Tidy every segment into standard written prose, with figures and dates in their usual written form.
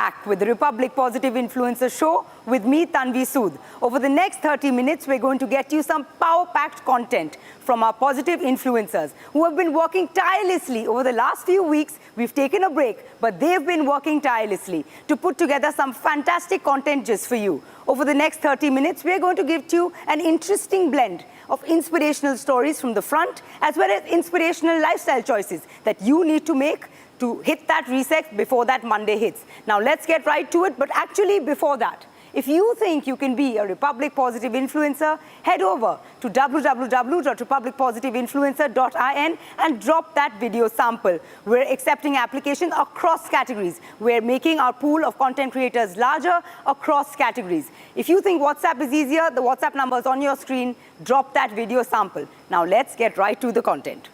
back with the Republic Positive Influencer Show with me, Tanvi Sood. Over the next 30 minutes, we're going to get you some power-packed content from our positive influencers who have been working tirelessly over the last few weeks. We've taken a break, but they've been working tirelessly to put together some fantastic content just for you. Over the next 30 minutes, we're going to give you an interesting blend of inspirational stories from the front, as well as inspirational lifestyle choices that you need to make to hit that reset before that Monday hits. Now let's get right to it, but actually before that, if you think you can be a Republic Positive influencer, head over to www.republicpositiveinfluencer.in and drop that video sample. We're accepting applications across categories. We're making our pool of content creators larger across categories. If you think WhatsApp is easier, the WhatsApp number is on your screen. Drop that video sample. Now let's get right to the content.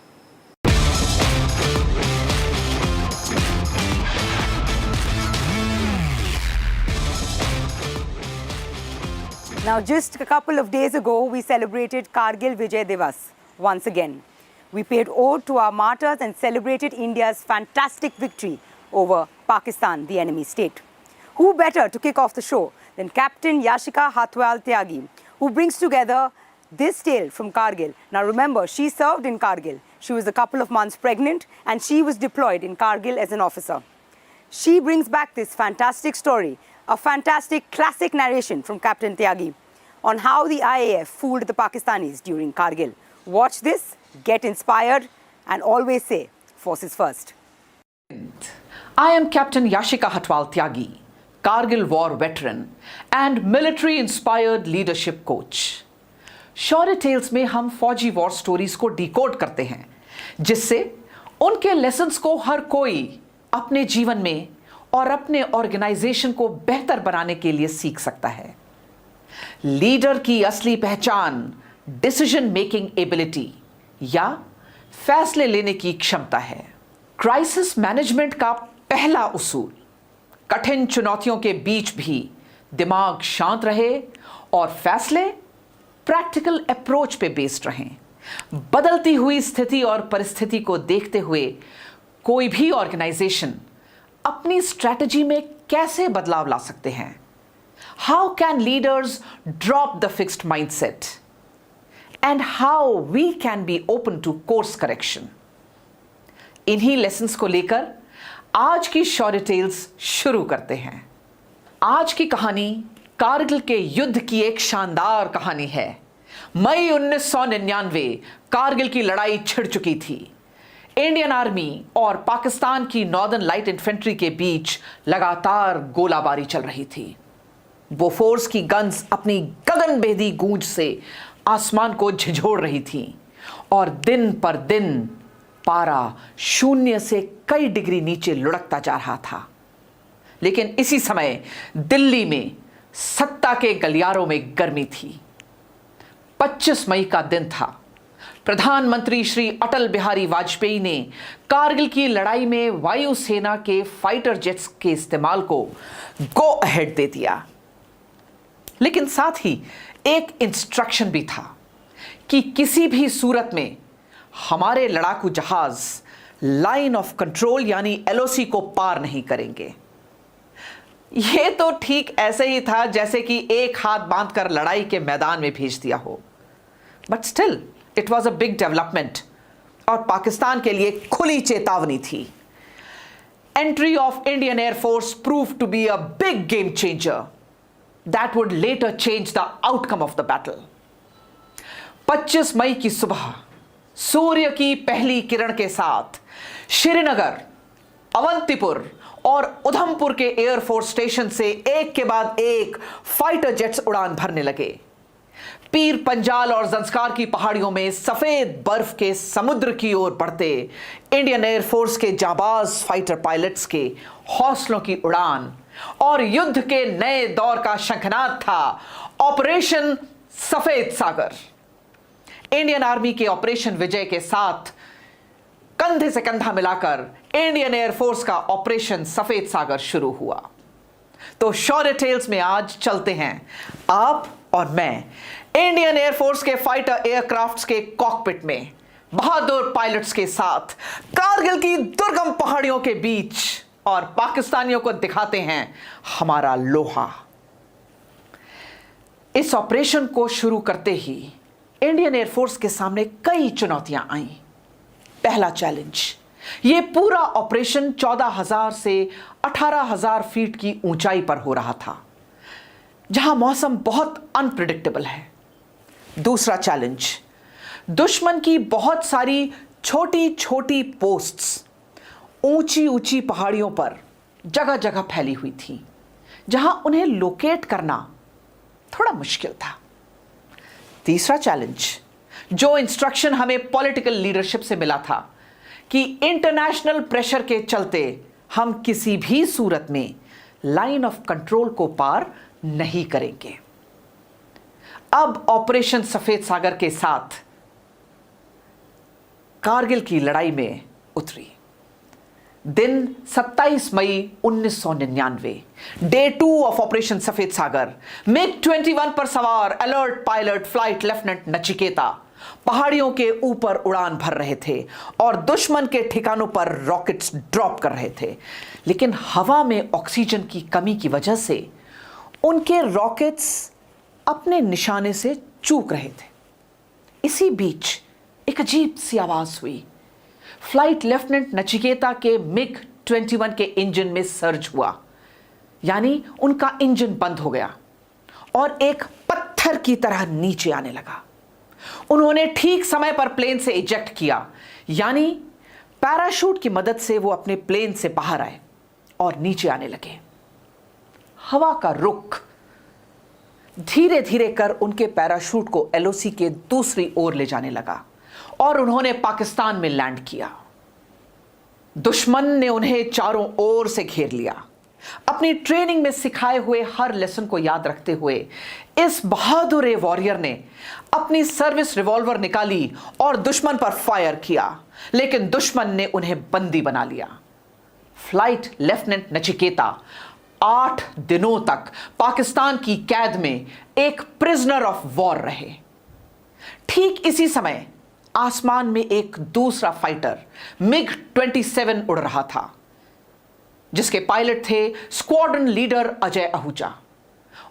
Now, just a couple of days ago, we celebrated Kargil Vijay Divas once again. We paid ode to our martyrs and celebrated India's fantastic victory over Pakistan, the enemy state. Who better to kick off the show than Captain Yashika Hatwal Tyagi, who brings together this tale from Kargil. Now, remember, she served in Kargil. She was a couple of months pregnant, and she was deployed in Kargil as an officer. She brings back this fantastic story, a fantastic classic narration from Captain Tyagi on how the IAF fooled the Pakistanis during Kargil. Watch this, get inspired, and always say, forces first. I am Captain Yashika Hatwal Tyagi, Kargil war veteran and military-inspired leadership coach. Shaurya tales में हम फौजी war stories को decode करते हैं, जिससे उनके lessons को हर कोई अपने जीवन में और अपने ऑर्गेनाइजेशन को बेहतर बनाने के लिए सीख सकता है। लीडर की असली पहचान डिसीजन मेकिंग एबिलिटी या फैसले लेने की क्षमता है। क्राइसिस मैनेजमेंट का पहला उसूल, कठिन चुनौतियों के बीच भी दिमाग शांत रहे और फैसले प्रैक्टिकल अप्रोच पे बेस्ड रहें। बदलती हुई स्थिति और परिस्थिति को देखते हुए कोई भी ऑर्गेनाइजेशन अपनी स्ट्रैटेजी में कैसे बदलाव ला सकते हैं? How can leaders drop the fixed mindset and how we can be open to course correction? इन्हीं लेसन्स को लेकर आज की शौर्य टेल्स शुरू करते हैं। आज की कहानी कारगिल के युद्ध की एक शानदार कहानी है। मई 1999 कारगिल की लड़ाई छिड़ चुकी थी। इंडियन आर्मी और पाकिस्तान की नॉर्दर्न लाइट इन्फेंट्री के बीच लगातार गोलाबारी चल रही थी। वो फोर्स की गन्स अपनी गगनभेदी गूंज से आसमान को झिझोड़ रही थी और दिन पर दिन पारा शून्य से कई डिग्री नीचे लुढ़कता जा रहा था। लेकिन इसी समय दिल्ली में सत्ता के गलियारों में गर्मी थी। 25 मई का दिन था। प्रधानमंत्री श्री अटल बिहारी वाजपेयी ने कारगिल की लड़ाई में वायुसेना के फाइटर जेट्स के इस्तेमाल को गो अहेड दे दिया। लेकिन साथ ही एक इंस्ट्रक्शन भी था कि किसी भी सूरत में हमारे लड़ाकू जहाज लाइन ऑफ कंट्रोल यानी एलओसी को पार नहीं करेंगे। यह तो ठीक ऐसे ही था जैसे कि एक हाथ बांधकर लड़ाई के मैदान में भेज दिया हो। But still it was a big development और पाकिस्तान के लिए खुली चेतावनी थी। Entry of Indian air force prove to be a big game changer that would later change the outcome of the battle. 25 मई की सुबह सूर्य की पहली किरण के साथ श्रीनगर, अवंतीपुर और उधमपुर के एयरफोर्स स्टेशन से एक के बाद एक फाइटर जेट्स उड़ान भरने लगे। पीर पंजाल और जंस्कार की पहाड़ियों में सफेद बर्फ के समुद्र की ओर बढ़ते इंडियन एयरफोर्स के जाबाज फाइटर पायलट्स के हौसलों की उड़ान और युद्ध के नए दौर का शंखनाद था ऑपरेशन सफेद सागर। इंडियन आर्मी के ऑपरेशन विजय के साथ कंधे से कंधा मिलाकर इंडियन एयरफोर्स का ऑपरेशन सफेद सागर शुरू हुआ। तो शौर्य टेल्स में आज चलते हैं आप और मैं इंडियन एयरफोर्स के फाइटर एयरक्राफ्ट्स के कॉकपिट में बहादुर पायलट्स के साथ कारगिल की दुर्गम पहाड़ियों के बीच और पाकिस्तानियों को दिखाते हैं हमारा लोहा। इस ऑपरेशन को शुरू करते ही इंडियन एयरफोर्स के सामने कई चुनौतियां आईं। पहला चैलेंज, यह पूरा ऑपरेशन 14,000 से 18,000 फीट की ऊंचाई पर हो रहा था, जहां मौसम बहुत अनप्रिडिक्टेबल है। दूसरा चैलेंज, दुश्मन की बहुत सारी छोटी छोटी पोस्ट्स ऊंची ऊंची पहाड़ियों पर जगह जगह फैली हुई थी, जहां उन्हें लोकेट करना थोड़ा मुश्किल था। तीसरा चैलेंज, जो इंस्ट्रक्शन हमें पॉलिटिकल लीडरशिप से मिला था कि इंटरनेशनल प्रेशर के चलते हम किसी भी सूरत में लाइन ऑफ कंट्रोल को पार नहीं करेंगे। अब ऑपरेशन सफेद सागर के साथ कारगिल की लड़ाई में उतरी। दिन 27 मई 1999, डे 2 ऑफ ऑपरेशन सफेद सागर। MiG-21 पर सवार alert pilot flight lieutenant Nachiketa पहाड़ियों के ऊपर उड़ान भर रहे थे और दुश्मन के ठिकानों पर रॉकेट्स ड्रॉप कर रहे थे, लेकिन हवा में ऑक्सीजन की कमी की वजह से उनके रॉकेट्स अपने निशाने से चूक रहे थे। इसी बीच एक अजीब सी आवाज हुई। फ्लाइट लेफ्टिनेंट नचिकेता के MiG-21 के इंजन में सर्ज हुआ, यानी उनका इंजन बंद हो गया और एक पत्थर की तरह नीचे आने लगा। उन्होंने ठीक समय पर प्लेन से इजेक्ट किया, यानी पैराशूट की मदद से वो अपने प्लेन से बाहर आए और नीचे आने लगे। हवा का रुख धीरे धीरे कर उनके पैराशूट को LOC के दूसरी ओर ले जाने लगा और उन्होंने पाकिस्तान में लैंड किया। दुश्मन ने उन्हें चारों ओर से घेर लिया। अपनी ट्रेनिंग में सिखाए हुए हर लेसन को याद रखते हुए इस बहादुर वॉरियर ने अपनी सर्विस रिवॉल्वर निकाली और दुश्मन पर फायर किया, लेकिन दुश्मन ने उन्हें बंदी बना लिया। फ्लाइट लेफ्टिनेंट नचिकेता 8 दिनों तक पाकिस्तान की कैद में एक प्रिजनर ऑफ वॉर रहे। ठीक इसी समय आसमान में एक दूसरा फाइटर MiG-27 उड़ रहा था, जिसके पायलट थे स्क्वाड्रन लीडर अजय आहूजा।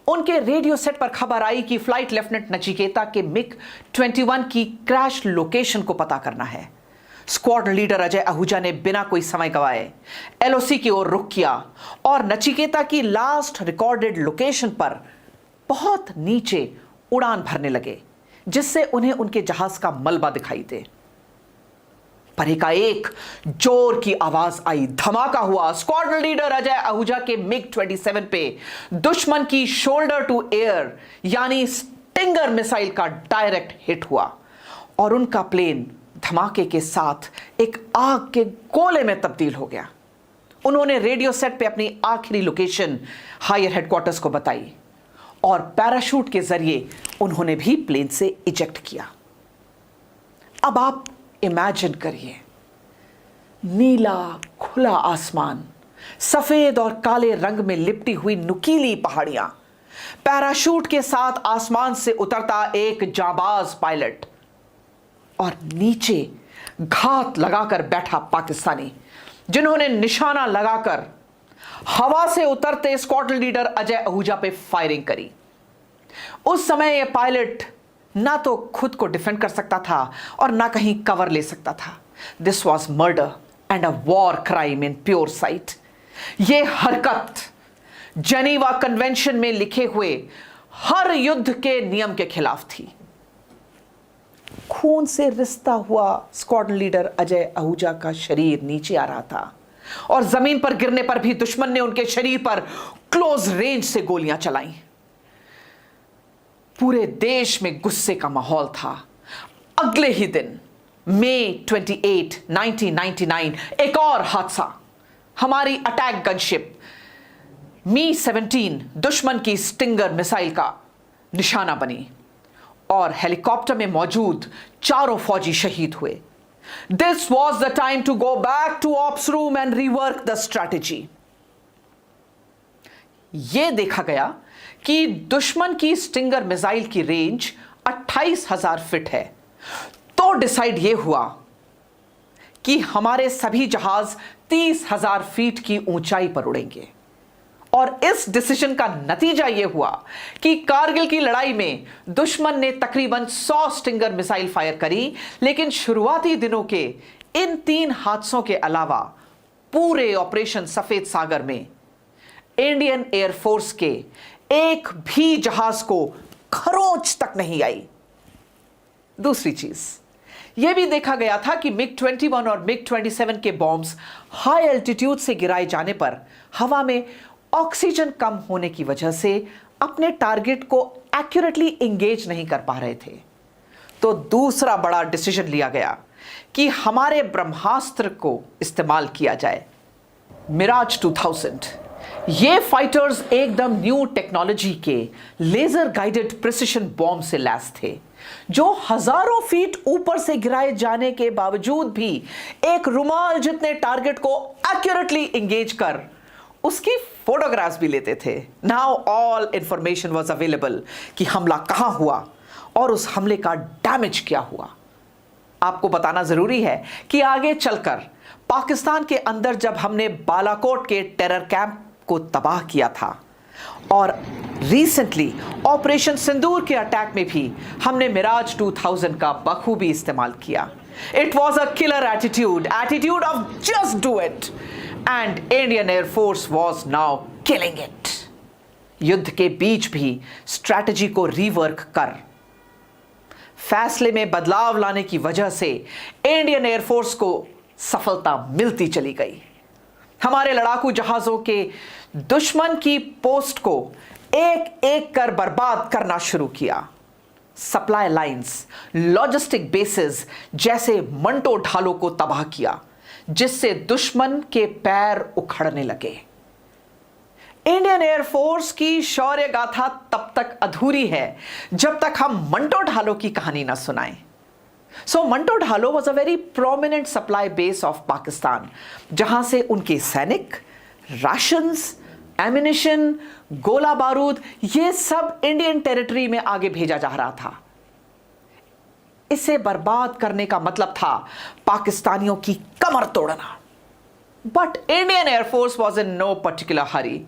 उनके रेडियो सेट पर खबर आई कि फ्लाइट लेफ्टिनेंट नचिकेता के MiG-21 की क्रैश लोकेशन को पता करना है। स्क्वाड्रन लीडर अजय आहूजा ने बिना कोई समय गवाए LOC की ओर रुख किया और नचिकेता की लास्ट रिकॉर्डेड लोकेशन पर बहुत नीचे उड़ान भरने लगे, जिससे उन्हें उनके जहाज का मलबा दिखाई दे। पर एकाएक जोर की आवाज आई, धमाका हुआ। स्क्वाड्रन लीडर अजय आहूजा के MiG-27 पे दुश्मन की शोल्डर टू एयर यानी स्टिंगर मिसाइल का डायरेक्ट हिट हुआ और उनका प्लेन धमाके के साथ एक आग के गोले में तब्दील हो गया। उन्होंने रेडियो सेट पे अपनी आखिरी लोकेशन हायर हेडक्वार्टर्स को बताई और पैराशूट के जरिए उन्होंने भी प्लेन से इजेक्ट किया। अब आप इमेजिन करिए, नीला खुला आसमान, सफेद और काले रंग में लिपटी हुई नुकीली पहाड़ियां, पैराशूट के साथ आसमान से उतरता एक जाबाज पायलट और नीचे घात लगाकर बैठा पाकिस्तानी, जिन्होंने निशाना लगाकर हवा से उतरते स्क्वाड्रन लीडर अजय आहूजा पे फायरिंग करी। उस समय यह पायलट ना तो खुद को डिफेंड कर सकता था और ना कहीं कवर ले सकता था। This was murder and a war crime in pure site. यह हरकत जेनीवा कन्वेंशन में लिखे हुए हर युद्ध के नियम के खिलाफ थी। खून से रिश्ता हुआ स्क्वाड्रन लीडर अजय आहूजा का शरीर नीचे आ रहा था और जमीन पर गिरने पर भी दुश्मन ने उनके शरीर पर क्लोज रेंज से गोलियां चलाई। पूरे देश में गुस्से का माहौल था। अगले ही दिन मई 28, 1999 एक और हादसा। हमारी अटैक गनशिप Mi-17 दुश्मन की स्टिंगर मिसाइल का निशाना बनी और हेलीकॉप्टर में मौजूद चारों फौजी शहीद हुए। This was the time to go back to ops room and rework the strategy. यह देखा गया कि दुश्मन की स्टिंगर मिसाइल की रेंज 28,000 फीट है, तो डिसाइड यह हुआ कि हमारे सभी जहाज 30,000 फीट की ऊंचाई पर उड़ेंगे। और इस डिसीजन का नतीजा यह हुआ कि कारगिल की लड़ाई में दुश्मन ने तकरीबन 100 स्टिंगर मिसाइल फायर करी, लेकिन शुरुआती दिनों के इन 3 हादसों के अलावा पूरे ऑपरेशन सफेद सागर में इंडियन एयरफोर्स के एक भी जहाज को खरोंच तक नहीं आई। दूसरी चीज यह भी देखा गया था कि मिग 21 और मिग 27 के बॉम्ब्स हाई एल्टीट्यूड से गिराए जाने पर हवा में ऑक्सीजन कम होने की वजह से अपने टारगेट को एक्यूरेटली एंगेज नहीं कर पा रहे थे। तो दूसरा बड़ा डिसीजन लिया गया कि हमारे ब्रह्मास्त्र को इस्तेमाल किया जाए। मिराज 2000 ये फाइटर्स एकदम न्यू टेक्नोलॉजी के लेजर गाइडेड प्रिसिशन बॉम्ब से लैस थे, जो हजारों फीट ऊपर से गिराए जाने के बावजूद भी एक रुमाल जितने टारगेट को एक्यूरेटली एंगेज कर उसकी फोटोग्राफ्स भी लेते थे। Now all information was available कि हमला कहां हुआ और उस हमले का डैमेज क्या हुआ। आपको बताना जरूरी है कि आगे चलकर पाकिस्तान के अंदर जब हमने बालाकोट के टेरर कैंप को तबाह किया था और रिसेंटली ऑपरेशन सिंदूर के अटैक में भी हमने मिराज 2000 का बखूबी इस्तेमाल किया। It was a killer attitude of just do it, and Indian air force was now killing it. युद्ध के बीच भी स्ट्रैटेजी को रीवर्क कर फैसले में बदलाव लाने की वजह से इंडियन एयरफोर्स को सफलता मिलती चली गई। हमारे लड़ाकू जहाजों के दुश्मन की पोस्ट को एक एक कर बर्बाद करना शुरू किया। सप्लाई लाइंस, लॉजिस्टिक बेसेस जैसे मंटो ढालों को तबाह किया, जिससे दुश्मन के पैर उखड़ने लगे। इंडियन एयरफोर्स की शौर्य गाथा तब तक अधूरी है जब तक हम मंटो ढालों की कहानी न सुनाएं। So Manto ढालो was a very prominent supply base of Pakistan, जहां से उनके सैनिक, राशंस, एमिनिशन, गोला बारूद ये सब इंडियन टेरिटरी में आगे भेजा जा रहा था। इसे बर्बाद करने का मतलब था पाकिस्तानियों की कमर तोड़ना। But Indian air force was in no particular hurry.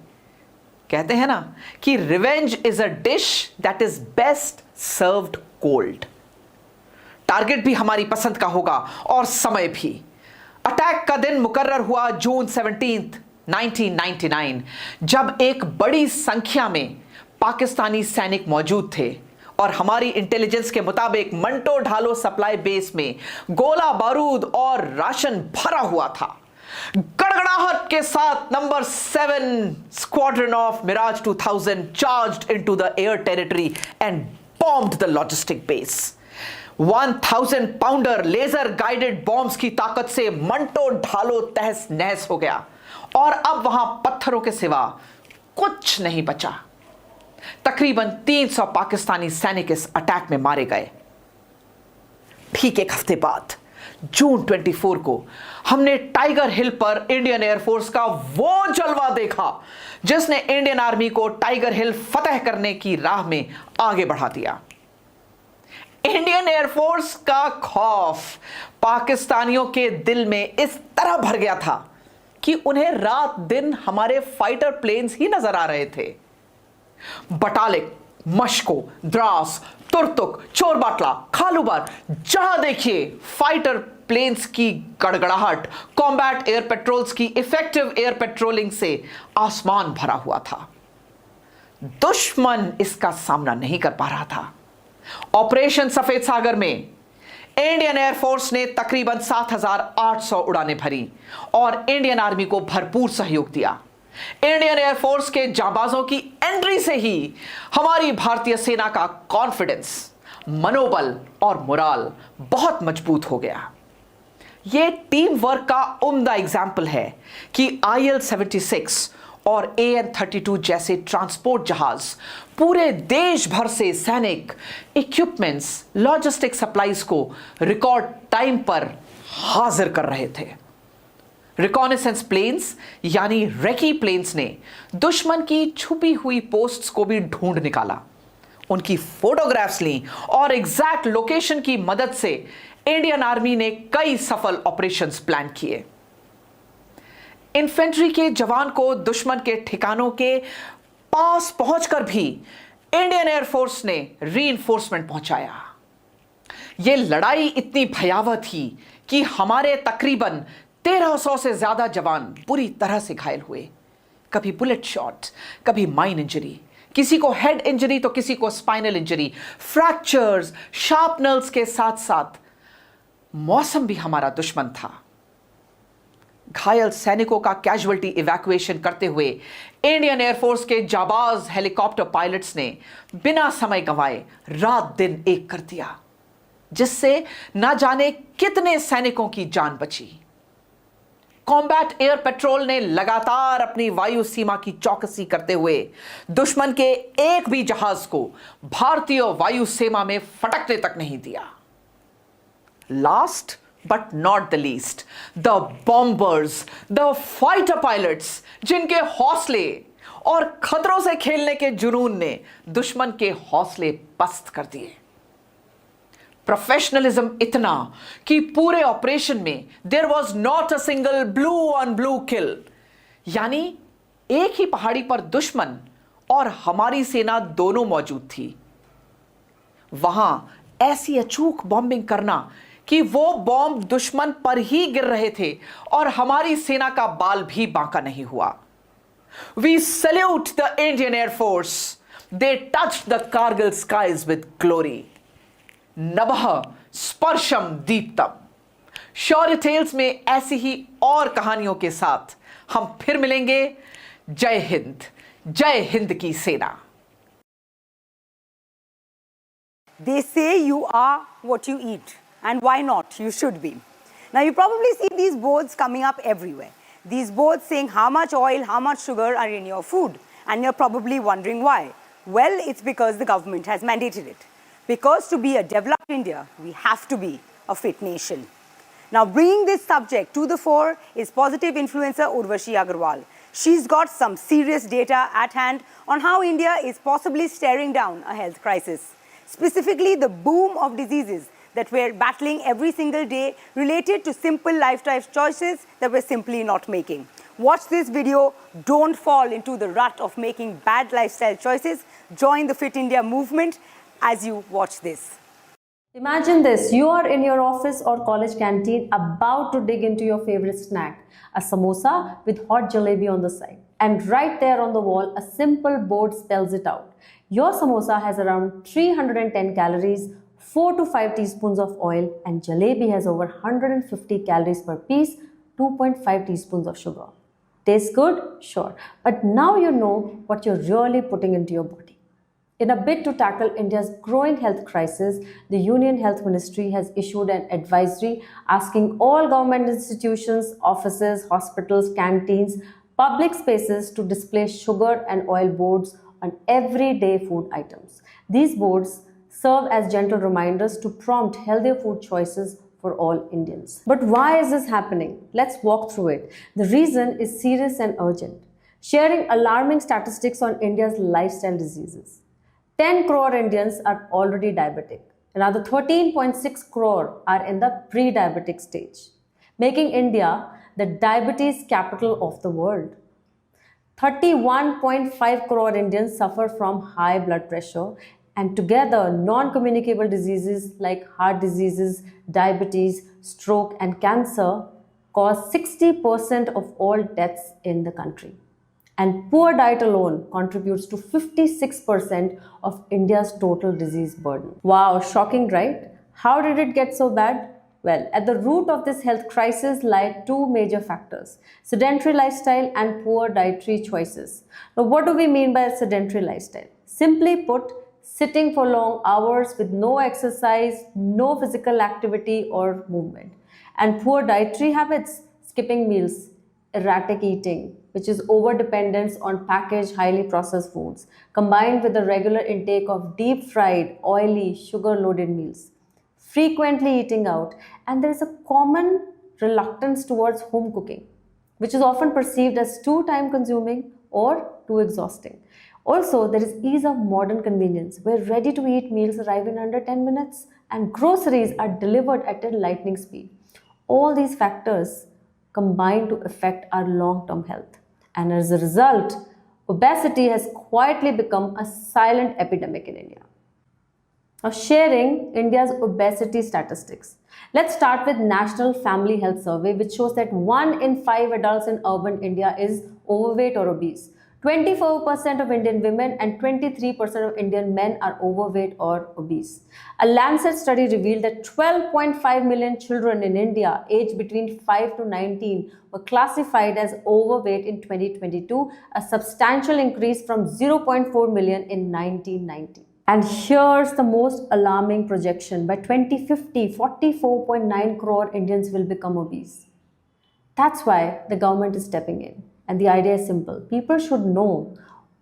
कहते हैं ना कि revenge is a dish that is best served cold. Target भी हमारी पसंद का होगा और समय भी। अटैक का दिन मुकर्रर हुआ जून 17, 1999, जब एक बड़ी संख्या में पाकिस्तानी सैनिक मौजूद थे और हमारी इंटेलिजेंस के मुताबिक मंटो ढालो सप्लाई बेस में गोला बारूद और राशन भरा हुआ था। गड़गड़ाहट के साथ number 7 squadron of Mirage 2000 charged into the air territory and bombed the logistic base. 1000 pounder laser guided bombs की ताकत से मंटो ढालो तहस नहस हो गया और अब वहां पत्थरों के सिवा कुछ नहीं बचा। तकरीबन 300 पाकिस्तानी सैनिक इस अटैक में मारे गए। ठीक एक हफ्ते बाद जून 24 को हमने टाइगर हिल पर इंडियन एयरफोर्स का वो जलवा देखा जिसने इंडियन आर्मी को टाइगर हिल फतह करने की राह में आगे बढ़ा दिया। इंडियन एयरफोर्स का खौफ पाकिस्तानियों के दिल में इस तरह भर गया था कि उन्हें रात दिन हमारे फाइटर प्लेन्स ही नजर आ रहे थे। बटालिक, मशको, द्रास, तुर्तुक, चोरबाटला, खालूबार, जहां देखिए फाइटर प्लेन्स की गड़गड़ाहट, कॉम्बैट एयर पेट्रोल्स की इफेक्टिव एयर पेट्रोलिंग से आसमान भरा हुआ था। दुश्मन इसका सामना नहीं कर पा रहा था। ऑपरेशन सफेद सागर में इंडियन एयरफोर्स ने तकरीबन 7,800 उड़ानें भरी और इंडियन आर्मी को भरपूर सहयोग दिया। इंडियन एयरफोर्स के जांबाजों की एंट्री से ही हमारी भारतीय सेना का कॉन्फिडेंस, मनोबल और मोराल बहुत मजबूत हो गया। यह टीम वर्क का उम्दा एग्जाम्पल है कि IL-76 और AN-32 जैसे ट्रांसपोर्ट जहाज पूरे देश भर से सैनिक, इक्विपमेंट्स, लॉजिस्टिक सप्लाईज को रिकॉर्ड टाइम पर हाजिर कर रहे थे। रिकॉनेसेंस प्लेन्स यानी रेकी प्लेन्स ने दुश्मन की छुपी हुई पोस्ट्स को भी ढूंढ निकाला, उनकी फोटोग्राफ्स ली और एग्जैक्ट लोकेशन की मदद से इंडियन आर्मी ने कई सफल ऑपरेशंस प्लान किए। इन्फेंट्री के जवान को दुश्मन के ठिकानों के पास पहुंचकर भी इंडियन एयरफोर्स ने रीइंफोर्समेंट पहुंचाया। यह लड़ाई इतनी भयावह थी कि हमारे तकरीबन 1300 से ज्यादा जवान बुरी तरह से घायल हुए। कभी बुलेट शॉट, कभी माइन इंजरी, किसी को हेड इंजरी तो किसी को स्पाइनल इंजरी, फ्रैक्चर्स, शार्पनल्स के साथ साथ मौसम भी हमारा दुश्मन था। घायल सैनिकों का कैजुअल्टी इवैक्यूएशन करते हुए इंडियन एयरफोर्स के जाबाज हेलीकॉप्टर पायलट्स ने बिना समय गंवाए रात दिन एक कर दिया, जिससे ना जाने कितने सैनिकों की जान बची। कॉम्बैट एयर पेट्रोल ने लगातार अपनी वायु सीमा की चौकसी करते हुए दुश्मन के एक भी जहाज को भारतीय वायु सीमा में फटकने तक नहीं दिया। Last but not the least, the bombers, the fighter pilots, जिनके हौसले और खतरों से खेलने के जुनून ने दुश्मन के हौसले पस्त कर दिए। प्रोफेशनलिज्म इतना कि पूरे ऑपरेशन में there was not a single blue on blue kill, यानी एक ही पहाड़ी पर दुश्मन और हमारी सेना दोनों मौजूद थी। वहां ऐसी अचूक बॉम्बिंग करना कि वो बॉम्ब दुश्मन पर ही गिर रहे थे और हमारी सेना का बाल भी बांका नहीं हुआ। We salute the Indian air force, they touched the Kargil skies with glory. नभः स्पर्शम दीप्तम। शौर्य टेल्स में ऐसी ही और कहानियों के साथ हम फिर मिलेंगे। जय हिंद की सेना। They say you are what you eat, and why not? You should be. Now, you probably see these boards coming up everywhere. These boards saying how much oil, how much sugar are in your food, and you're probably wondering why. Well, it's because the government has mandated it. Because to be a developed India, we have to be a fit nation. Now, bringing this subject to the fore is positive influencer Urvashi Aggarwal. She's got some serious data at hand on how India is possibly staring down a health crisis. Specifically, the boom of diseases that we're battling every single day related to simple lifestyle choices that we're simply not making. Watch this video. Don't fall into the rut of making bad lifestyle choices. Join the Fit India movement as you watch this. Imagine this, you are in your office or college canteen about to dig into your favorite snack, a samosa with hot jalebi on the side. And right there on the wall, a simple board spells it out. Your samosa has around 310 calories, 4 to 5 teaspoons of oil, and jalebi has over 150 calories per piece, 2.5 teaspoons of sugar. Tastes good? Sure. But now you know what you're really putting into your body. In a bid to tackle India's growing health crisis, the Union Health Ministry has issued an advisory asking all government institutions, offices, hospitals, canteens, public spaces to display sugar and oil boards on everyday food items. These boards serve as gentle reminders to prompt healthier food choices for all Indians. But why is this happening? Let's walk through it. The reason is serious and urgent. Sharing alarming statistics on India's lifestyle diseases. 10 crore Indians are already diabetic. Another 13.6 crore are in the pre-diabetic stage, making India the diabetes capital of the world. 31.5 crore Indians suffer from high blood pressure, and together non-communicable diseases like heart diseases, diabetes, stroke and cancer cause 60% of all deaths in the country. And poor diet alone contributes to 56% of India's total disease burden. Wow, shocking, right? How did it get so bad? Well, at the root of this health crisis lie two major factors: sedentary lifestyle and poor dietary choices. Now, what do we mean by a sedentary lifestyle? Simply put, sitting for long hours with no exercise, no physical activity or movement. And poor dietary habits, skipping meals, erratic eating, which is overdependence on packaged, highly processed foods, combined with the regular intake of deep-fried, oily, sugar-loaded meals, frequently eating out, and there is a common reluctance towards home cooking, which is often perceived as too time-consuming or too exhausting. Also, there is ease of modern convenience where ready-to-eat meals arrive in under 10 minutes and groceries are delivered at a lightning speed. All these factors combine to affect our long-term health. And as a result, obesity has quietly become a silent epidemic in India. Now, sharing India's obesity statistics. Let's start with National Family Health Survey, which shows that 1 in 5 adults in urban India is overweight or obese. 24% of Indian women and 23% of Indian men are overweight or obese. A Lancet study revealed that 12.5 million children in India aged between 5 to 19 were classified as overweight in 2022, a substantial increase from 0.4 million in 1990. And here's the most alarming projection. By 2050, 44.9 crore Indians will become obese. That's why the government is stepping in. And the idea is simple. People should know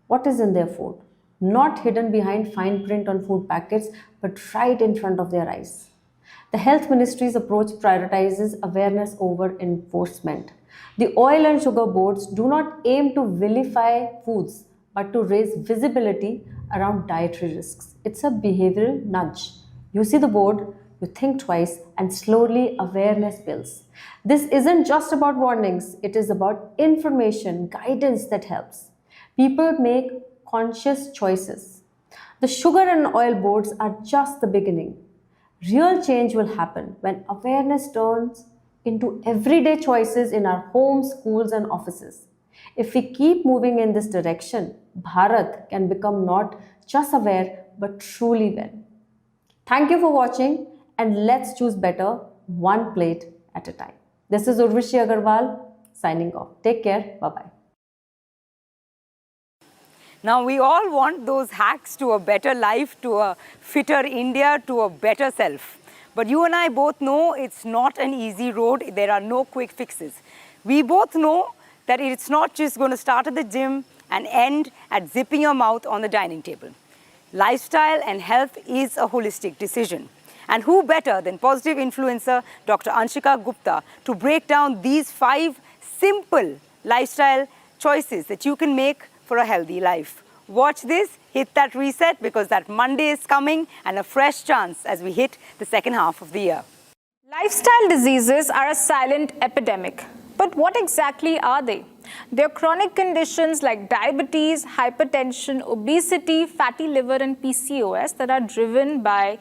what is in their food, not hidden behind fine print on food packets, but right in front of their eyes. The Health Ministry's approach prioritizes awareness over enforcement. The oil and sugar boards do not aim to vilify foods, but to raise visibility around dietary risks. It's a behavioral nudge. You see the board, you think twice, and slowly awareness builds. This isn't just about warnings, it is about information, guidance that helps. People make conscious choices. The sugar and oil boards are just the beginning. Real change will happen when awareness turns into everyday choices in our homes, schools, and offices. If we keep moving in this direction, Bharat can become not just aware but truly well. Thank you for watching, and let's choose better one plate at a time. This is Urvashi Aggarwal signing off. Take care. Bye-bye. Now, we all want those hacks to a better life, to a fitter India, to a better self. But you and I both know it's not an easy road. There are no quick fixes. We both know that it's not just going to start at the gym and end at zipping your mouth on the dining table. Lifestyle and health is a holistic decision. And who better than positive influencer Dr. Anshika Gupta to break down these 5 simple lifestyle choices that you can make for a healthy life. Watch this, hit that reset, because that Monday is coming and a fresh chance as we hit the second half of the year. Lifestyle diseases are a silent epidemic. But what exactly are they? They're chronic conditions like diabetes, hypertension, obesity, fatty liver, and PCOS that are driven by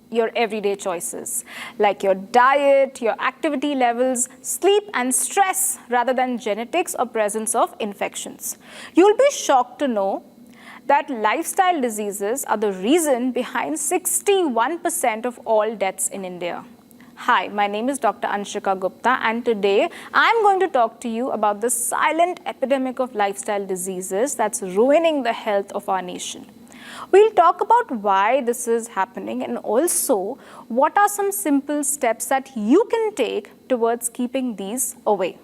your everyday choices, like your diet, your activity levels, sleep, and stress, rather than genetics or presence of infections. You'll be shocked to know that lifestyle diseases are the reason behind 61% of all deaths in India. Hi, my name is Dr. Anshika Gupta, and today I'm going to talk to you about the silent epidemic of lifestyle diseases that's ruining the health of our nation. We'll talk about why this is happening and also what are some simple steps that you can take towards keeping these away.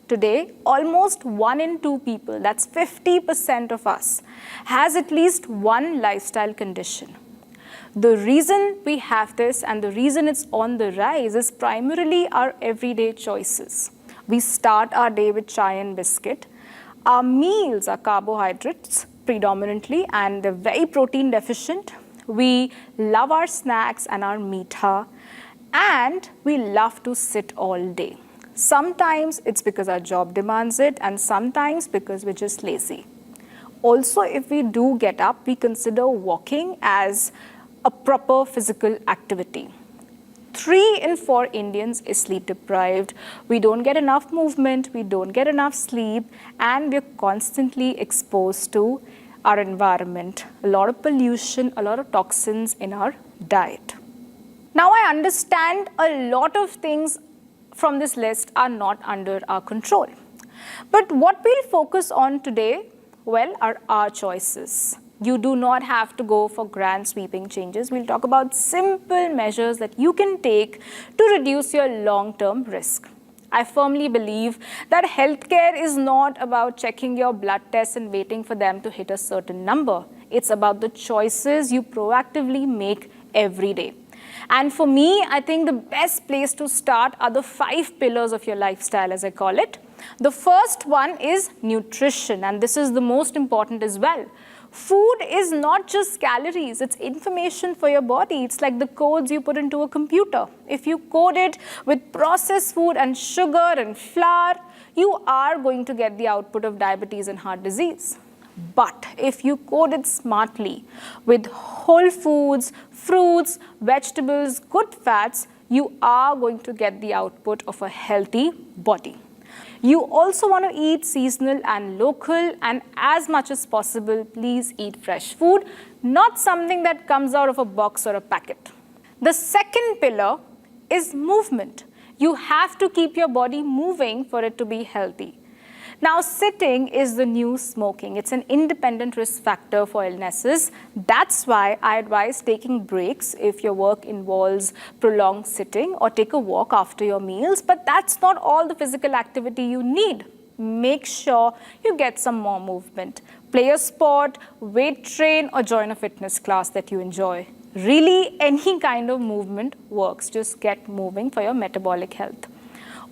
Today, almost 1 in 2 people, that's 50% of us, has at least one lifestyle condition. The reason we have this and the reason it's on the rise is primarily our everyday choices. We start our day with chai and biscuit. Our meals are carbohydrates predominantly, and they're very protein deficient. We love our snacks and our meetha, and we love to sit all day. Sometimes it's because our job demands it, and sometimes because we're just lazy. Also, if we do get up, we consider walking as a proper physical activity. 3 in 4 Indians is sleep deprived. We don't get enough movement, we don't get enough sleep, and we're constantly exposed to our environment. A lot of pollution, a lot of toxins in our diet. Now, I understand a lot of things from this list are not under our control. But what we'll focus on today, well, are our choices. You do not have to go for grand sweeping changes. We'll talk about simple measures that you can take to reduce your long-term risk. I firmly believe that healthcare is not about checking your blood tests and waiting for them to hit a certain number. It's about the choices you proactively make every day. And for me, I think the best place to start are the 5 pillars of your lifestyle, as I call it. The first one is nutrition, and this is the most important as well. Food is not just calories, it's information for your body. It's like the codes you put into a computer. If you code it with processed food and sugar and flour, you are going to get the output of diabetes and heart disease. But if you code it smartly with whole foods, fruits, vegetables, good fats, you are going to get the output of a healthy body. You also want to eat seasonal and local, and as much as possible, please eat fresh food, not something that comes out of a box or a packet. The second pillar is movement. You have to keep your body moving for it to be healthy. Now, sitting is the new smoking. It's an independent risk factor for illnesses. That's why I advise taking breaks if your work involves prolonged sitting, or take a walk after your meals. But that's not all the physical activity you need. Make sure you get some more movement. Play a sport, weight train, or join a fitness class that you enjoy. Really, any kind of movement works. Just get moving for your metabolic health.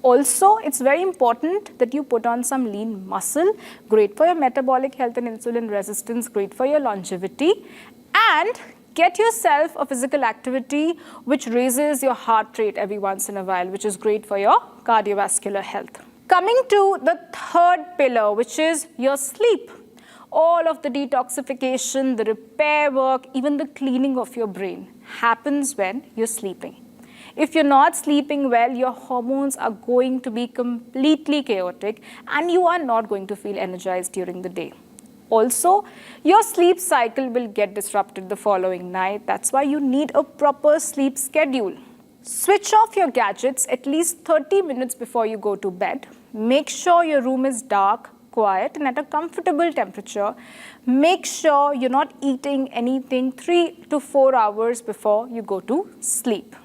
Also, it's very important that you put on some lean muscle, great for your metabolic health and insulin resistance, great for your longevity, and get yourself a physical activity which raises your heart rate every once in a while, which is great for your cardiovascular health. Coming to the third pillar, which is your sleep. All of the detoxification, the repair work, even the cleaning of your brain happens when you're sleeping. If you're not sleeping well, your hormones are going to be completely chaotic and you are not going to feel energized during the day. Also, your sleep cycle will get disrupted the following night. That's why you need a proper sleep schedule. Switch off your gadgets at least 30 minutes before you go to bed. Make sure your room is dark, quiet, and at a comfortable temperature. Make sure you're not eating anything 3 to 4 hours before you go to sleep.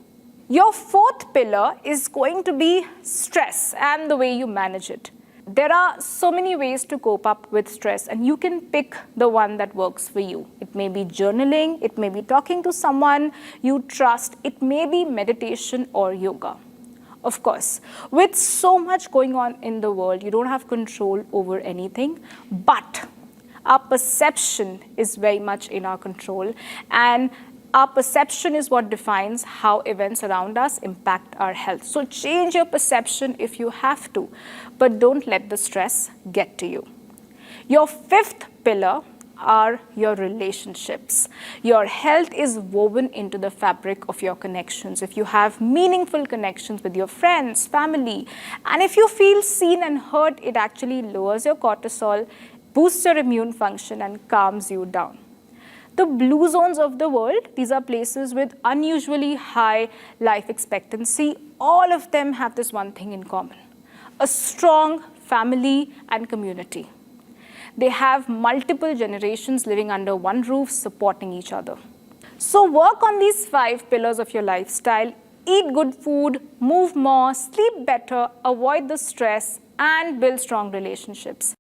Your fourth pillar is going to be stress and the way you manage it. There are so many ways to cope up with stress, and you can pick the one that works for you. It may be journaling, it may be talking to someone you trust, it may be meditation or yoga. Of course, with so much going on in the world, you don't have control over anything, but our perception is very much in our control, and our perception is what defines how events around us impact our health. So change your perception if you have to, but don't let the stress get to you. Your fifth pillar are your relationships. Your health is woven into the fabric of your connections. If you have meaningful connections with your friends, family, and if you feel seen and heard, it actually lowers your cortisol, boosts your immune function, and calms you down. The blue zones of the world, these are places with unusually high life expectancy. All of them have this one thing in common: a strong family and community. They have multiple generations living under one roof, supporting each other. So work on these 5 pillars of your lifestyle. Eat good food, move more, sleep better, avoid the stress, and build strong relationships.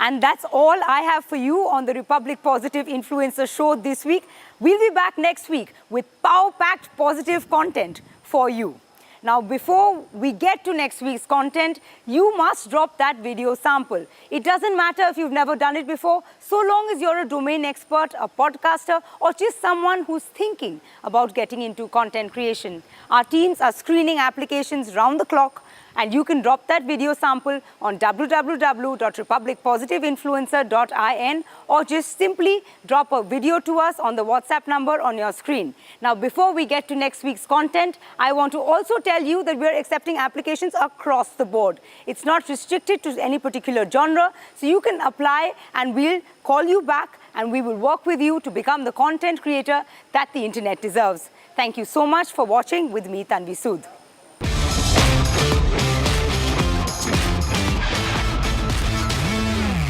And that's all I have for you on the Republic Positive Influencer Show this week. We'll be back next week with power-packed positive content for you. Now, before we get to next week's content, you must drop that video sample. It doesn't matter if you've never done it before, so long as you're a domain expert, a podcaster, or just someone who's thinking about getting into content creation. Our teams are screening applications round the clock, and you can drop that video sample on www.republicpositiveinfluencer.in, or just simply drop a video to us on the WhatsApp number on your screen. Now, before we get to next week's content, I want to also tell you that we're accepting applications across the board. It's not restricted to any particular genre, so you can apply and we'll call you back and we will work with you to become the content creator that the internet deserves. Thank you so much for watching with me, Tanvi Sood.